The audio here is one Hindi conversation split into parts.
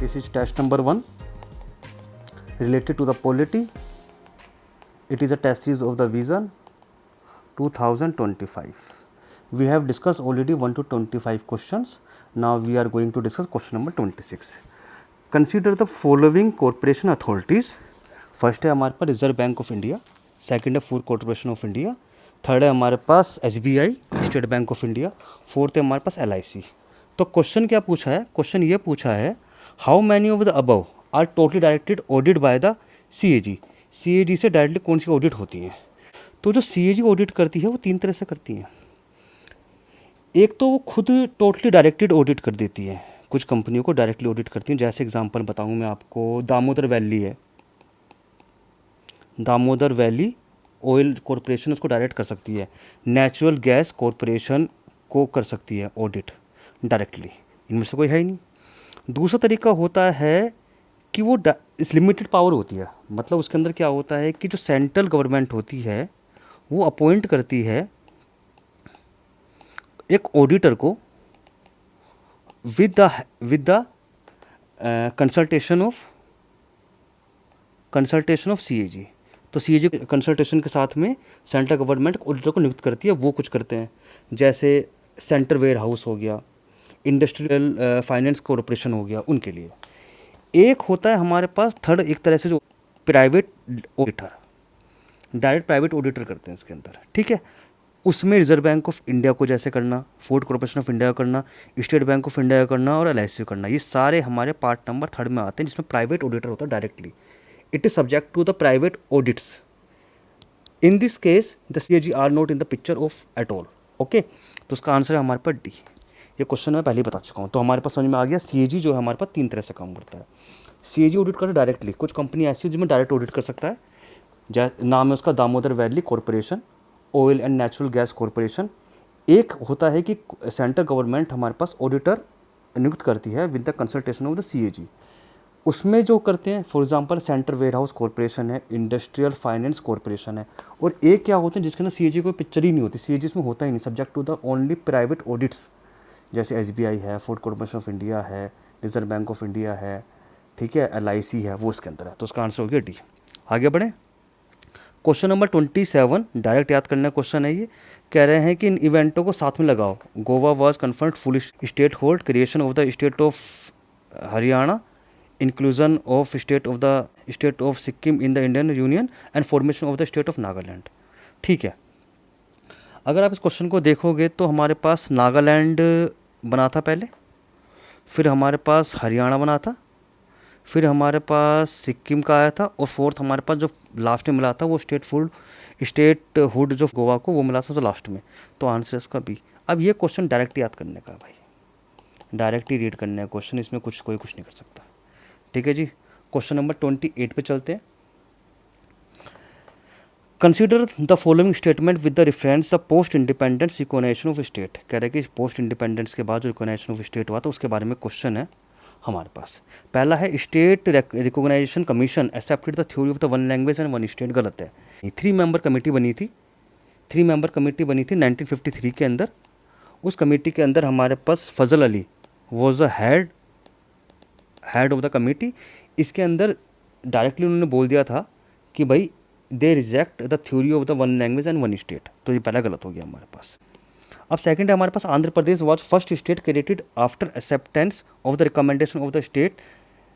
This is test number 1 related to the polity. It is a test series of the vision 2025. We have discussed already 1 to 25 questions. Now we are going to discuss question number 26. Consider the following corporation authorities. First है हमारे पास Reserve bank of India, second है food corporation of India, third है हमारे पास SBI State Bank of India, fourth है हमारे पास LIC. तो क्वेश्चन क्या पूछा है? क्वेश्चन ये पूछा है how many of the above are totally directed audit by the CAG. CAG से डायरेक्टली कौन सी ऑडिट होती हैं? तो जो CAG ऑडिट करती है वो 3 तरह से करती हैं. एक तो वो खुद टोटली डायरेक्टेड ऑडिट कर देती है, कुछ कंपनियों को डायरेक्टली ऑडिट करती हैं. जैसे एग्जांपल बताऊं मैं आपको, दामोदर वैली है, दामोदर वैली ऑयल कॉरपोरेशन उसको डायरेक्ट कर सकती है, नेचुरल गैस कॉरपोरेशन को कर सकती है ऑडिट डायरेक्टली. इनमें से कोई है ही नहीं. दूसरा तरीका होता है कि वो इस लिमिटेड पावर होती है, मतलब उसके अंदर क्या होता है कि जो सेंट्रल गवर्नमेंट होती है वो अपॉइंट करती है एक ऑडिटर को with the consultation of CAG. तो CAG कंसल्टेशन के साथ में सेंट्रल गवर्नमेंट ऑडिटर को नियुक्त करती है. वो कुछ करते हैं जैसे सेंटर वेयर हाउस हो गया, इंडस्ट्रियल फाइनेंस कॉरपोरेशन हो गया, उनके लिए. एक होता है हमारे पास थर्ड, एक तरह से जो private auditor, direct private auditor करते हैं इसके अंदर. ठीक है, उसमें रिजर्व बैंक ऑफ इंडिया को जैसे करना, फूड कॉर्पोरेशन ऑफ इंडिया करना, स्टेट बैंक ऑफ इंडिया करना और LIC करना, ये सारे हमारे पार्ट नंबर 3 में आते हैं जिसमें प्राइवेट ऑडिटर होता है directly. It is subject to the private audits. In this case the CAG are not in the picture of at all. Okay, तो उसका आंसर है हमारे पास D. ये क्वेश्चन मैं पहले ही बता चुका हूँ. तो हमारे पास समझ में आ गया CAG जो है हमारे पास 3 तरह से काम करता है. CAG ऑडिट करता है डायरेक्टली. कुछ कंपनी ऐसी है जिसमें डायरेक्ट ऑडिट कर सकता है, नाम है उसका Damodar valley corporation, oil and natural gas corporation. एक होता है कि सेंट्रल गवर्नमेंट हमारे पास ऑडिटर नियुक्त करती है with the consultation of the CAG. उसमें जो करते हैं for example central warehouse corporation है, इंडस्ट्रियल फाइनेंस कॉरपोरेशन है. और एक क्या होते हैं जिसके अंदर CAG कोई पिक्चर ही नहीं होती, CAG इसमें होता ही नहीं, subject to the only private audits. जैसे SBI है, फूड कॉर्पोरेशन ऑफ इंडिया है, रिजर्व बैंक ऑफ इंडिया है, ठीक है, LIC है, वो इसके अंदर है. तो उसका आंसर हो गया D. आगे बढ़ें. क्वेश्चन नंबर 27 डायरेक्ट याद करने का क्वेश्चन है. ये कह रहे हैं कि इन इवेंटों को साथ में लगाओ. Goa was confirmed full state hold, creation of the state of Haryana, inclusion of state of Sikkim in the Indian union and formation of the state of Nagaland. ठीक है, अगर आप इस क्वेश्चन को देखोगे तो हमारे पास नागालैंड बना था पहले, फिर हमारे पास हरियाणा बना था, फिर हमारे पास सिक्किम का आया था, और फोर्थ हमारे पास जो लास्ट में मिला था वो स्टेट हुड जो गोवा को वो मिला था तो लास्ट में. तो आंसर इसका B. अब ये क्वेश्चन डायरेक्ट याद करने का भाई, डायरेक्ट ही रीड करने का क्वेश्चन, इसमें कुछ नहीं कर सकता. ठीक है जी. क्वेश्चन नंबर 28 पे चलते हैं. Consider the following statement with the reference the post independence recognition of state. कह रहे हैं कि पोस्ट इंडिपेंडेंस के बाद जो रिकॉग्निशन ऑफ स्टेट हुआ था उसके बारे में क्वेश्चन है हमारे पास. पहला है state recognition commission accepted the theory of the 1 language and 1 state. गलत है. 3 मेंबर कमेटी बनी थी 1953 के अंदर. उस कमेटी के अंदर हमारे पास Fazal Ali was the head of the committee. इसके अंदर डायरेक्टली उन्होंने बोल दिया था कि भाई they reject the theory of the 1 language and 1 state. तो ये पहला गलत हो गया हमारे पास. अब सेकंड है हमारे पास Andhra Pradesh was first state created after acceptance of the recommendation of the state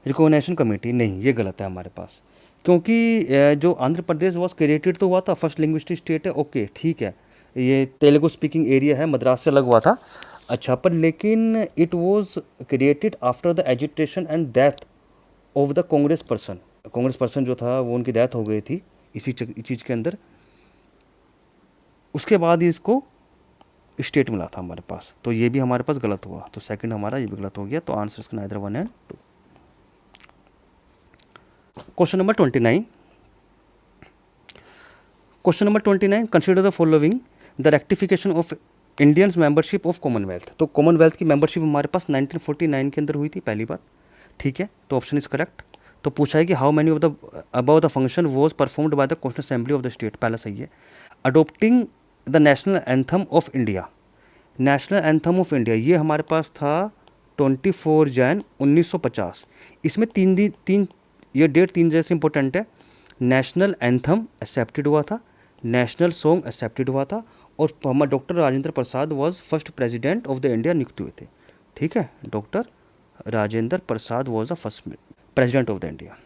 recognition committee. नहीं, ये गलत है हमारे पास, क्योंकि जो आंध्र प्रदेश वॉज क्रिएटेड तो हुआ था, फर्स्ट लिंग्विस्टिक स्टेट है, ओके ठीक है, ये तेलुगु स्पीकिंग एरिया है, मद्रास से अलग हुआ था. अच्छा, पर लेकिन it was created after the agitation and death of the Congress person जो था वो उनकी डेथ हो गई थी इसी चीज़ के अंदर. उसके बाद ही इसको स्टेट मिला था हमारे पास. तो ये भी हमारे पास गलत हुआ. तो सेकंड हमारा ये भी गलत हो गया. तो आंसर इसका neither 1 and 2. Question number 29. Consider the following the rectification of Indians membership of Commonwealth. तो कॉमनवेल्थ की मेंबरशिप हमारे पास 1949 के अंदर हुई थी पहली बात. ठीक है, तो ऑप्शन इज करेक्ट. तो पूछा है कि how many of the above the function was performed by the constituent assembly of the state. पहला सही है. Adopting the national anthem of India. National anthem of India ये हमारे पास था 24 जैन 1950। इसमें तीन ये डेट तीन जैसे इंपॉर्टेंट है। नेशनल एंथम एक्सेप्टेड हुआ था, नेशनल सॉन्ग एक्सेप्टेड हुआ था, और हमारे doctor Rajendra Prasad was first president of the India नियुक्त हुए थे। ठीक है, doctor Rajendra Prasad was the first president of the India.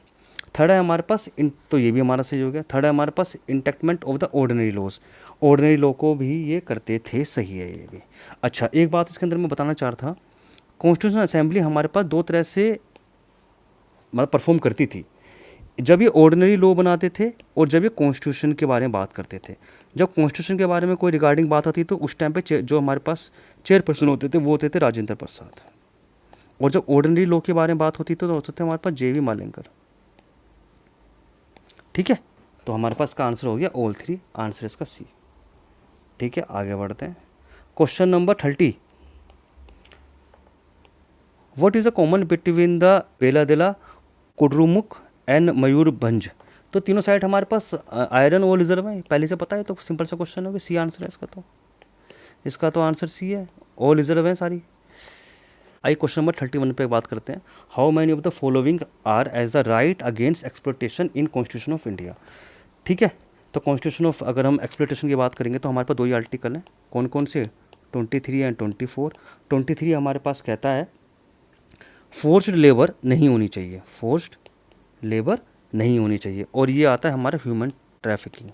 Third है हमारे पास तो ये भी हमारा सही हो गया। थर्ड है हमारे पास enactment of the ordinary laws, ordinary law को भी ये करते थे, सही है ये भी। अच्छा, एक बात इसके अंदर मैं बताना चाह रहा था, कॉन्स्टिट्यूशन असेंबली हमारे पास दो तरह से मतलब परफॉर्म करती थी, जब ये ऑर्डिनरी लॉ बनाते थे और जब ये कॉन्स्टिट्यूशन के बारे में बात करते थे। जब कॉन्स्टिट्यूशन के बारे में कोई रिगार्डिंग बात आती तो उस टाइम पे जो हमारे पास चेयरपर्सन होते थे वो होते थे राजेंद्र प्रसाद, और जब ऑर्डिनरी लॉ के बारे में बात होती तो होते थे हमारे पास JV मालेंकर। ठीक है, तो हमारे पास का आंसर हो गया ऑल थ्री, आंसर इसका C। ठीक है, आगे बढ़ते हैं। Question number 30, what is a common between the Bailadila, Kudremukh and Mayurbhanj. तो तीनों साइड हमारे पास आयरन और रिजर्व है, पहले से पता है, तो सिंपल सा क्वेश्चन होगा, C आंसर है इसका तो आंसर C है, और रिजर्व है सारी। आइए क्वेश्चन नंबर 31 पे बात करते हैं। How many of the following are as the right against exploitation in constitution of India. ठीक है, तो कॉन्स्टिट्यूशन ऑफ अगर हम एक्सप्लॉयटेशन की बात करेंगे तो हमारे पास दो ही आर्टिकल हैं, कौन कौन से, 23 एंड 24। 23 हमारे पास कहता है फोर्स्ड लेबर नहीं होनी चाहिए, फोर्स्ड लेबर नहीं होनी चाहिए, और ये आता है हमारा ह्यूमन ट्रैफिकिंग।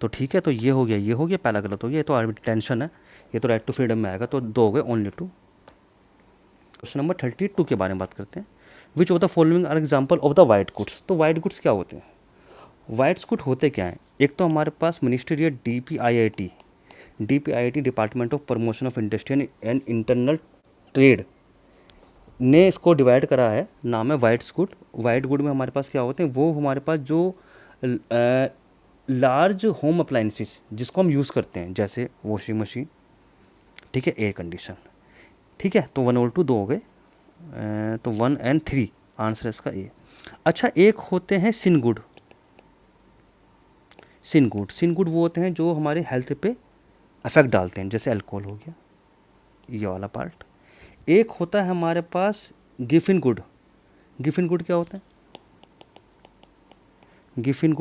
तो ठीक है, तो ये हो गया, पहला गलत हो गया, ये तो टेंशन है, ये तो राइट टू फ्रीडम में आएगा, तो दो हो गए, ओनली टू। क्वेश्चन नंबर 32 के बारे में बात करते हैं। Which of the following are example of the white goods. तो वाइट गुड्स क्या होते हैं, वाइट गुड होते क्या हैं। एक तो हमारे पास ministerial DPIIT department of promotion of industry and internal trade ने इसको डिवाइड करा है, नाम है वाइट गुड। वाइट गुड में हमारे पास क्या होते हैं, वो हमारे पास जो लार्ज होम अप्लाइंसेस जिसको हम यूज़ करते हैं, जैसे वॉशिंग मशीन, ठीक है, एयर कंडीशन। ठीक है, तो 1 और 2 दो हो गए, तो 1 एंड 3 आंसर इसका A। अच्छा, एक होते हैं सिन गुड वो होते हैं जो हमारे हेल्थ पे अफेक्ट डालते हैं, जैसे अल्कोहल हो गया, ये वाला पार्ट। एक होता है हमारे पास गिफिन गुड क्या होता है, गिफिन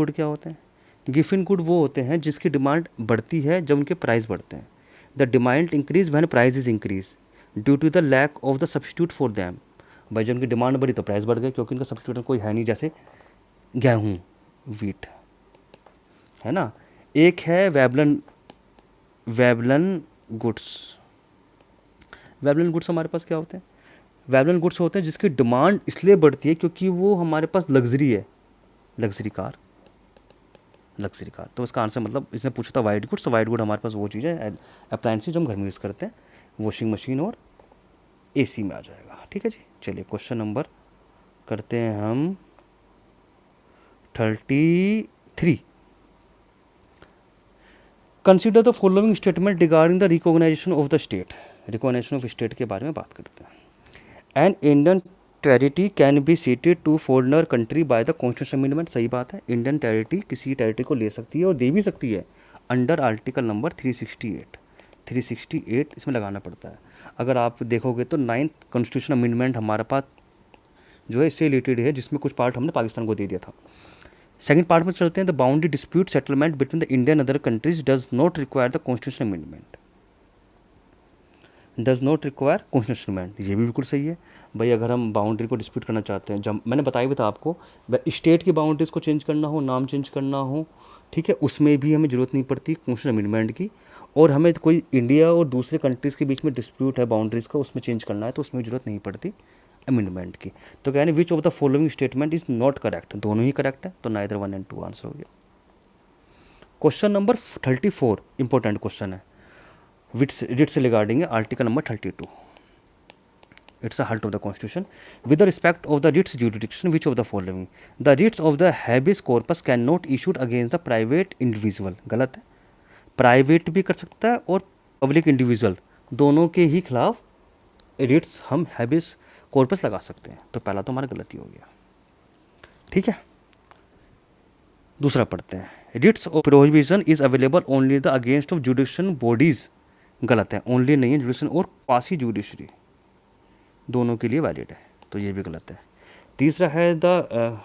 गुड वो होते हैं जिसकी डिमांड बढ़ती है जब उनके प्राइस बढ़ते हैं। The demand increase when price is increase due to the lack of the substitute for them. भाई जब उनकी डिमांड बढ़ी तो प्राइस बढ़ गए, क्योंकि उनका सब्स्टिट्यूट कोई है नहीं, जैसे गेहूँ, वीट, है ना। एक है वेबलन गुड्स हमारे पास क्या होते हैं, वेबलन गुड्स होते हैं जिसकी डिमांड इसलिए बढ़ती है क्योंकि वो हमारे पास लग्जरी है, लग्जरी कार। तो इसका आंसर मतलब इसने पूछा था वाइट गुड्स, तो वाइट गुड हमारे पास वो चीज़ है, अप्लायंसेस जो हम घर में यूज़ करते हैं, वॉशिंग मशीन और AC में आ जाएगा। ठीक है जी, चलिए क्वेश्चन नंबर करते हैं हम 33। Consider the following statement regarding the recognisation of the state. Recognisation of state के बारे में बात करते हैं। An Indian territory can be ceded to foreigner country by the constitution amendment. सही बात है, इंडियन टेरिटरी किसी टेरिटरी को ले सकती है और दे भी सकती है अंडर आर्टिकल नंबर 368 इसमें लगाना पड़ता है। अगर आप देखोगे तो 9th कॉन्स्टिट्यूशन अमेंडमेंट हमारे पास जो है इससे रिलेटेड है, जिसमें कुछ पार्ट हमने पाकिस्तान को दे दिया था। सेकंड पार्ट में चलते हैं। The boundary dispute settlement between the India and other countries does not require the constitution amendment. ये भी बिल्कुल सही है भाई। अगर हम बाउंड्री को डिस्प्यूट करना चाहते हैं, जब मैंने बताया भी था आपको, स्टेट की बाउंड्रीज को चेंज करना हो, नाम चेंज करना हो, ठीक है, उसमें भी हमें ज़रूरत नहीं पड़ती कॉन्स्टिट्यूशन अमेंडमेंट की। और हमें कोई इंडिया और दूसरे कंट्रीज़ के बीच में डिस्प्यूट है बाउंड्रीज़ का, उसमें चेंज करना है तो उसमें ज़रूरत नहीं पड़ती अमेंडमेंट की। तो कहने विच of the following statement is not correct, दोनों ही करेक्ट है, तो नाइदर 1 and 2 आंसर हो गया। क्वेश्चन नंबर 34 इंपॉर्टेंट क्वेश्चन है, writs regarding article number 32। It's a halt of the constitution. With the respect of the writs jurisdiction, which of the following? The writs of the habeas corpus cannot issued against the private individual. गलत है, प्राइवेट भी कर सकता है और पब्लिक इंडिविजुअल दोनों के ही खिलाफ रिट्स हम हैबियस कॉर्पस लगा सकते हैं। तो पहला तो हमारा गलती हो गया। ठीक है, दूसरा पढ़ते हैं। Writs of prohibition is available only the against of judicial bodies. गलत है, ओनली नहीं है, जुडिशियल और क्वासी जुडिशरी। दोनों के लिए वैलिड है, तो ये भी गलत है। तीसरा है the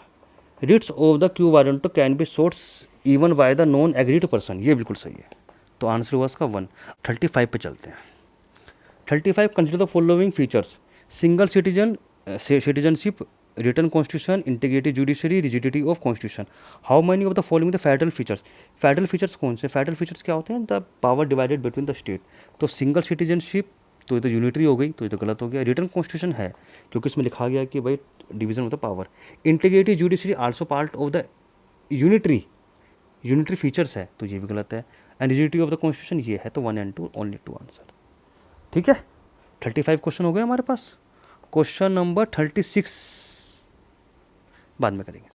writs of the quo warranto can be सोर्स even by the non aggrieved person, ये बिल्कुल सही है, तो आंसर हुआ इसका 1। 35 पे चलते हैं। 35 consider the following features, single citizenship, return constitution, integrity judiciary, rigidity of constitution. How many of the following the federal features, federal features कौन से, फेडरल फीचर्स क्या होते हैं, the power divided between the state. तो सिंगल सिटीजनशिप तो ये तो यूनिटरी हो गई, तो ये तो गलत हो गया। रिटर्न कॉन्स्टिट्यूशन है क्योंकि इसमें लिखा गया कि भाई division of the power. Integrity judiciary also part of the unitary features है, तो ये भी गलत है। And rigidity of the constitution ये है, तो 1 and 2 ओनली 2 आंसर। ठीक है, 35 क्वेश्चन हो गए हमारे पास। क्वेश्चन नंबर 36 बाद में करेंगे।